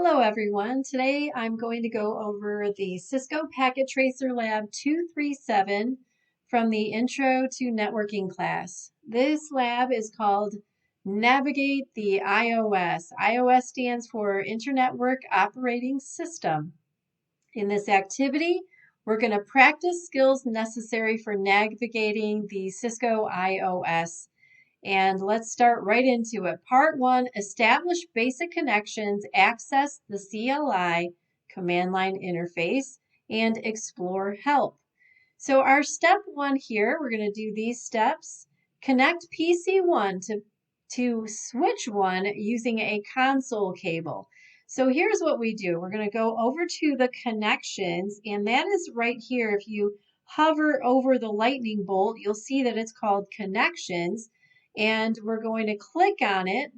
Hello everyone. Today I'm going to go over the Cisco Packet Tracer Lab 237 from the Intro to Networking class. This lab is called Navigate the iOS. iOS stands for Internetwork Operating System. In this activity, we're going to practice skills necessary for navigating the Cisco iOS. And let's start right into it. Part 1, establish basic connections, access the CLI command line interface, and explore help. So our step 1 here, we're going to do these steps. Connect PC1 to switch 1 using a console cable. So here's what we do. We're going to go over to the connections, and that is right here. If you hover over the lightning bolt, you'll see that it's called connections. And we're going to click on it,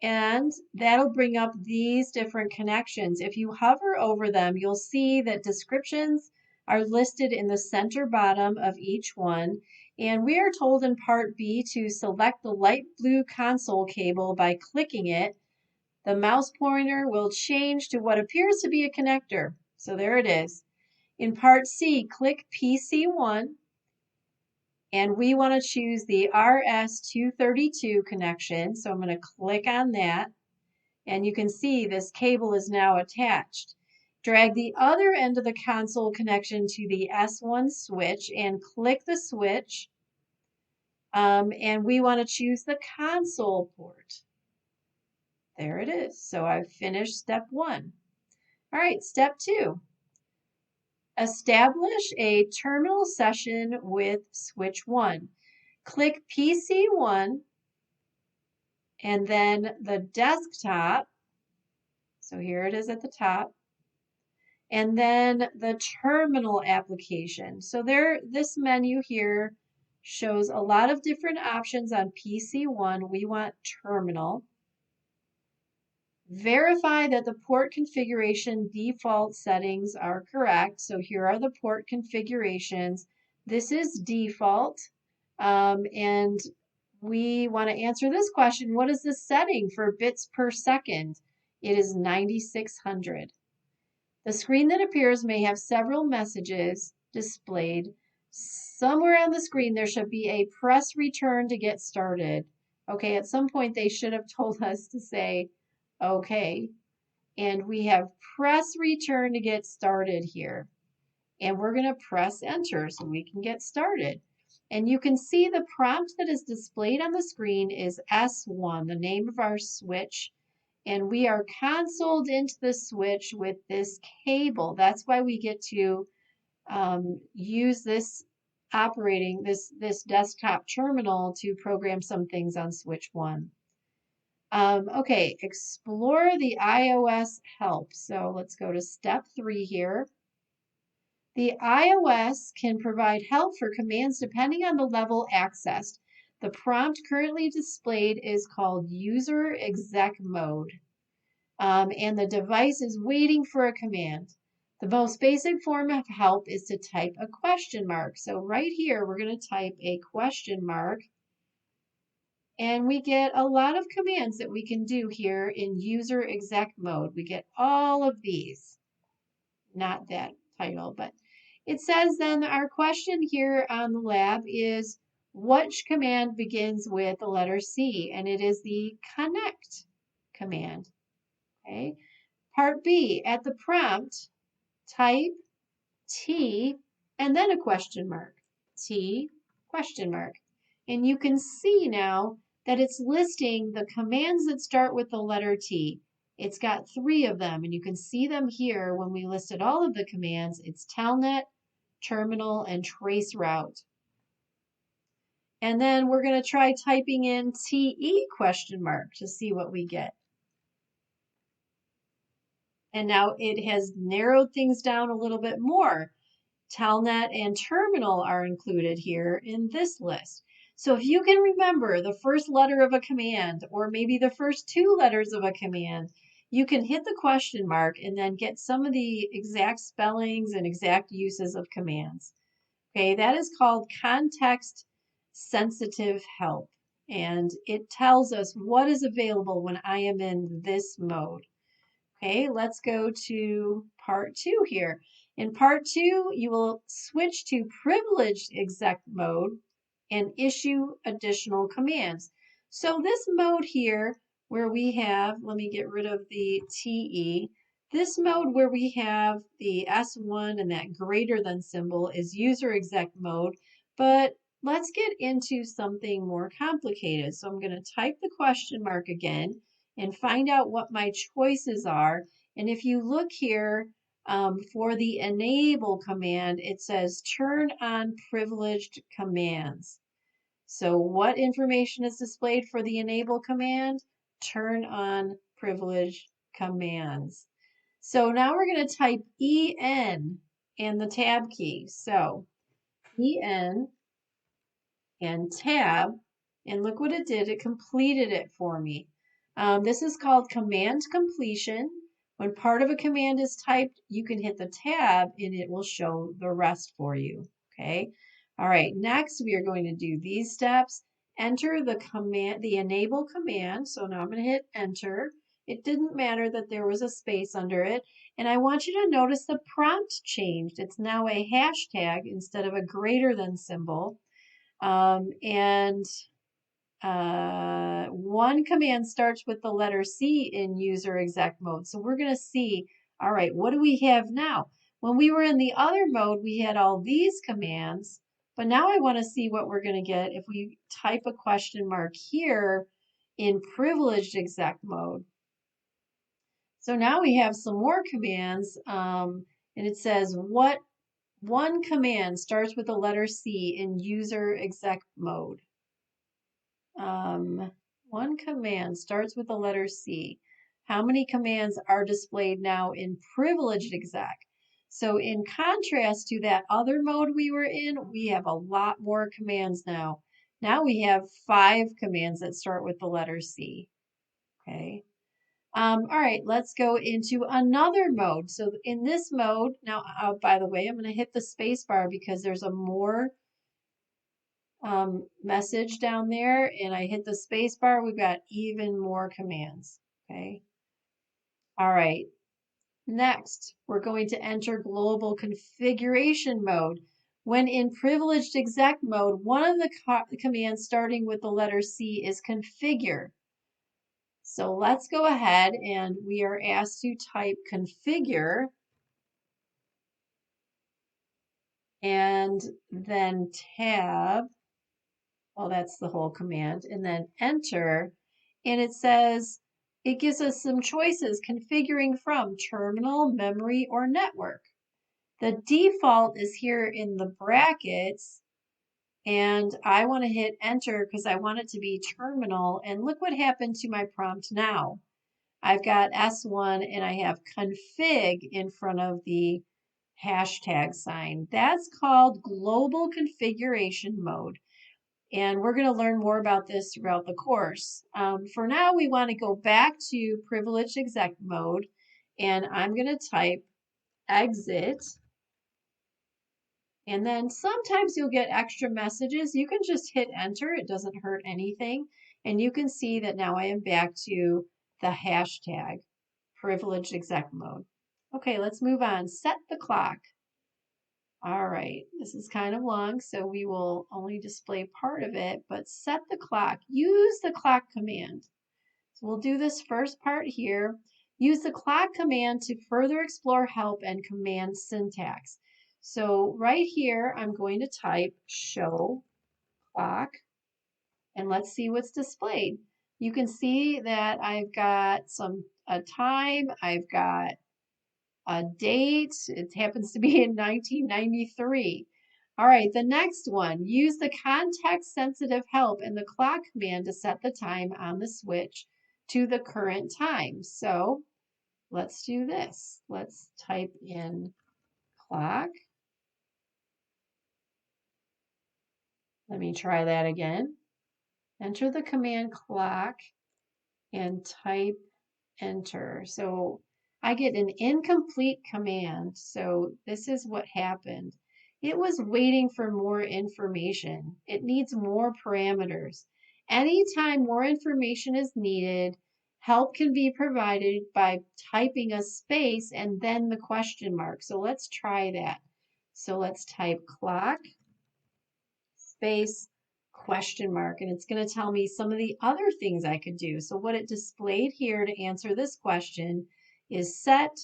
and that'll bring up these different connections. If you hover over them, you'll see that descriptions are listed in the center bottom of each one. And we are told in Part B to select the light blue console cable by clicking it. The mouse pointer will change to what appears to be a connector. So there it is. In Part C, click PC1. And we want to choose the RS-232 connection. So I'm going to click on that. And you can see this cable is now attached. Drag the other end of the console connection to the S1 switch and click the switch. And we want to choose the console port. There it is. So I've finished step 1. All right, step 2. Establish a terminal session with switch 1. Click PC1 and then the desktop. So here it is at the top. And then the terminal application. So this menu here shows a lot of different options on PC1. We want terminal. Verify that the port configuration default settings are correct. So here are the port configurations. This is default. And we want to answer this question. What is the setting for bits per second? It is 9600. The screen that appears may have several messages displayed. Somewhere on the screen there should be a press return to get started. Okay, at some point they should have told us to say okay. And we have press return to get started here. And we're going to press enter so we can get started. And you can see the prompt that is displayed on the screen is S1, the name of our switch. And we are consoled into the switch with this cable. That's why we get to use this this desktop terminal to program some things on switch 1. Okay, explore the iOS help. So let's go to step 3 here. The iOS can provide help for commands depending on the level accessed. The prompt currently displayed is called user exec mode. And the device is waiting for a command. The most basic form of help is to type a question mark. So right here, we're going to type a question mark. And we get a lot of commands that we can do here in user exec mode. We get all of these. Not that title, but it says then our question here on the lab is which command begins with the letter C? And it is the connect command. Okay. Part B, at the prompt, type T and then a question mark. T, question mark. And you can see now that it's listing the commands that start with the letter T. It's got 3 of them, and you can see them here when we listed all of the commands. It's telnet, terminal, and traceroute. And then we're going to try typing in TE question mark to see what we get. And now it has narrowed things down a little bit more. Telnet and terminal are included here in this list. So if you can remember the first letter of a command, or maybe the first 2 letters of a command, you can hit the question mark and then get some of the exact spellings and exact uses of commands. Okay, that is called context sensitive help. And it tells us what is available when I am in this mode. Okay, let's go to part 2 here. In part 2, you will switch to privileged exec mode and issue additional commands. So this mode here where we have, let me get rid of the TE, this mode where we have the S1 and that greater than symbol is user exec mode, but let's get into something more complicated. So I'm going to type the question mark again and find out what my choices are. And if you look here for the enable command, it says turn on privileged commands. So what information is displayed for the enable command? Turn on privileged commands. So now we're going to type EN and the tab key. So EN and tab, and look what it did. It completed it for me. This is called command completion. When part of a command is typed, you can hit the tab and it will show the rest for you. Okay. All right. Next, we are going to do these steps. Enter the command, the enable command. So now I'm going to hit enter. It didn't matter that there was a space under it. And I want you to notice the prompt changed. It's now a hashtag instead of a greater than symbol. And one command starts with the letter C in user exec mode. So we're going to see, all right, what do we have now? When we were in the other mode, we had all these commands, but now I want to see what we're going to get if we type a question mark here in privileged exec mode. So now we have some more commands, and it says what one command starts with the letter C in user exec mode. One command starts with the letter C. How many commands are displayed now in privileged exec? So in contrast to that other mode we were in, we have a lot more commands now. Now we have 5 commands that start with the letter C. Okay. All right, let's go into another mode. So in this mode, now, by the way, I'm going to hit the space bar because there's a more message down there and I hit the space bar, we've got even more commands. Okay. All right. Next, we're going to enter global configuration mode. When in privileged exec mode, one of the commands starting with the letter C is configure. So let's go ahead and we are asked to type configure and then tab. Well, that's the whole command, and then enter. And it says, it gives us some choices configuring from terminal, memory, or network. The default is here in the brackets, and I want to hit enter because I want it to be terminal. And look what happened to my prompt now. I've got S1 and I have config in front of the hashtag sign. That's called global configuration mode. And we're going to learn more about this throughout the course. For now, we want to go back to privileged exec mode, and I'm going to type exit. And then sometimes you'll get extra messages. You can just hit enter. It doesn't hurt anything. And you can see that now I am back to the hashtag privileged exec mode. Okay, let's move on. Set the clock. All right, this is kind of long, so we will only display part of it, but set the clock. Use the clock command. So we'll do this first part here. Use the clock command to further explore help and command syntax. So right here, I'm going to type show clock, and let's see what's displayed. You can see that I've got a time, I've got a date. It happens to be in 1993. All right, the next one. Use the context-sensitive help in the clock command to set the time on the switch to the current time. So let's do this. Let's type in clock. Let me try that again. Enter the command clock and type enter. So I get an incomplete command. So this is what happened. It was waiting for more information. It needs more parameters. Anytime more information is needed, Help can be provided by typing a space and then the question mark. So let's try that. So let's type clock, space, question mark, and it's going to tell me some of the other things I could do. So what it displayed here to answer this question is set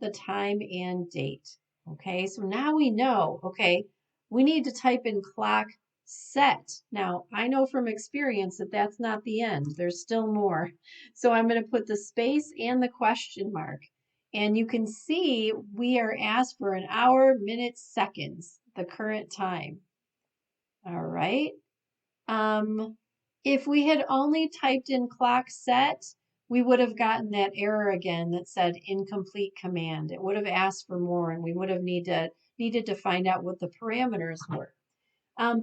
the time and date. Okay, so now we know, okay, we need to type in clock set. Now, I know from experience that that's not the end. There's still more. So I'm going to put the space and the question mark. And you can see we are asked for an hour, minutes, seconds, the current time. All right. If we had only typed in clock set, we would have gotten that error again that said incomplete command. It would have asked for more, and we would have needed to find out what the parameters were.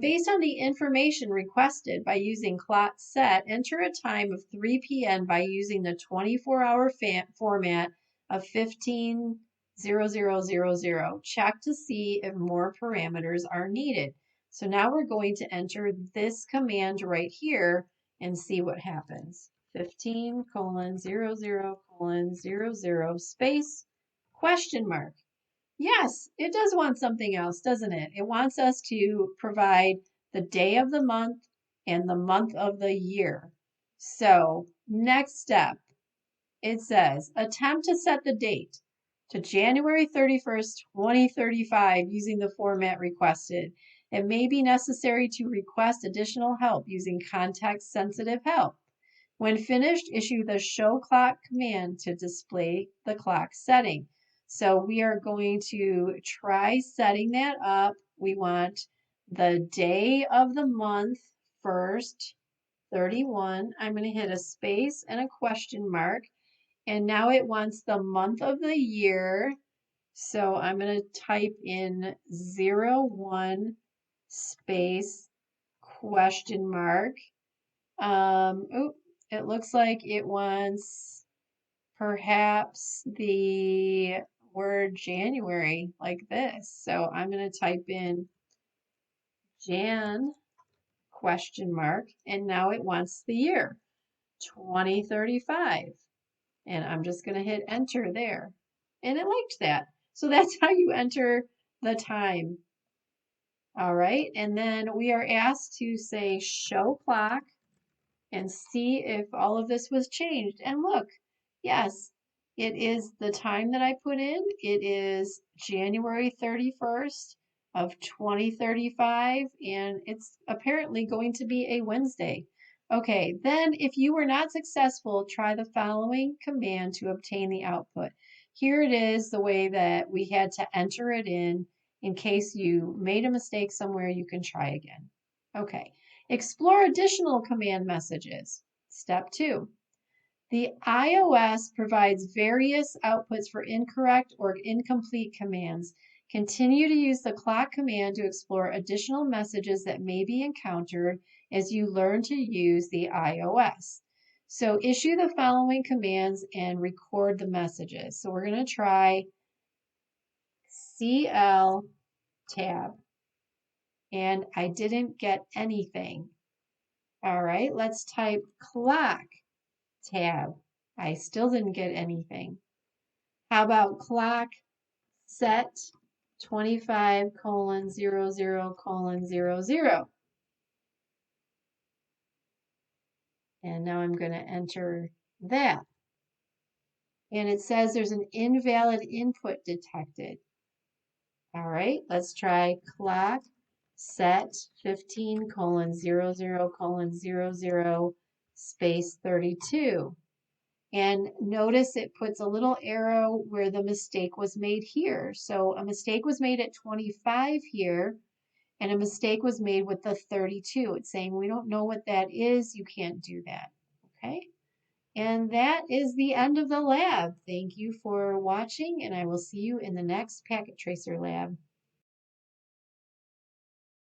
Based on the information requested by using clock set, enter a time of 3 p.m. by using the 24-hour format of 150000. Check to see if more parameters are needed. So now we're going to enter this command right here and see what happens. 15:00:00 space question mark. Yes, it does want something else, doesn't it? It wants us to provide the day of the month and the month of the year. So next step, it says attempt to set the date to January 31st, 2035 using the format requested. It may be necessary to request additional help using context-sensitive help. When finished, issue the show clock command to display the clock setting. So we are going to try setting that up. We want the day of the month first, 31. I'm going to hit a space and a question mark. And now it wants the month of the year. So I'm going to type in 01 space question mark. It looks like it wants perhaps the word January like this. So I'm going to type in Jan question mark, and now it wants the year 2035. And I'm just going to hit enter there. And it liked that. So that's how you enter the time. All right. And then we are asked to say show clock and see if all of this was changed. And look, yes, it is the time that I put in. It is January 31st of 2035, and it's apparently going to be a Wednesday. Okay, then if you were not successful, try the following command to obtain the output. Here it is, the way that we had to enter it in. In case you made a mistake somewhere, you can try again. Okay. Explore additional command messages. Step 2. The iOS provides various outputs for incorrect or incomplete commands. Continue to use the clock command to explore additional messages that may be encountered as you learn to use the iOS. So issue the following commands and record the messages. So we're going to try CL tab. And I didn't get anything. All right, let's type clock tab. I still didn't get anything. How about clock set 25:00:00? And now I'm going to enter that. And it says there's an invalid input detected. All right, let's try clock set 15:00:00 space 32. And notice it puts a little arrow where the mistake was made here. So a mistake was made at 25 here, and a mistake was made with the 32. It's saying we don't know what that is. You can't do that. Okay? And that is the end of the lab. Thank you for watching, and I will see you in the next Packet Tracer lab.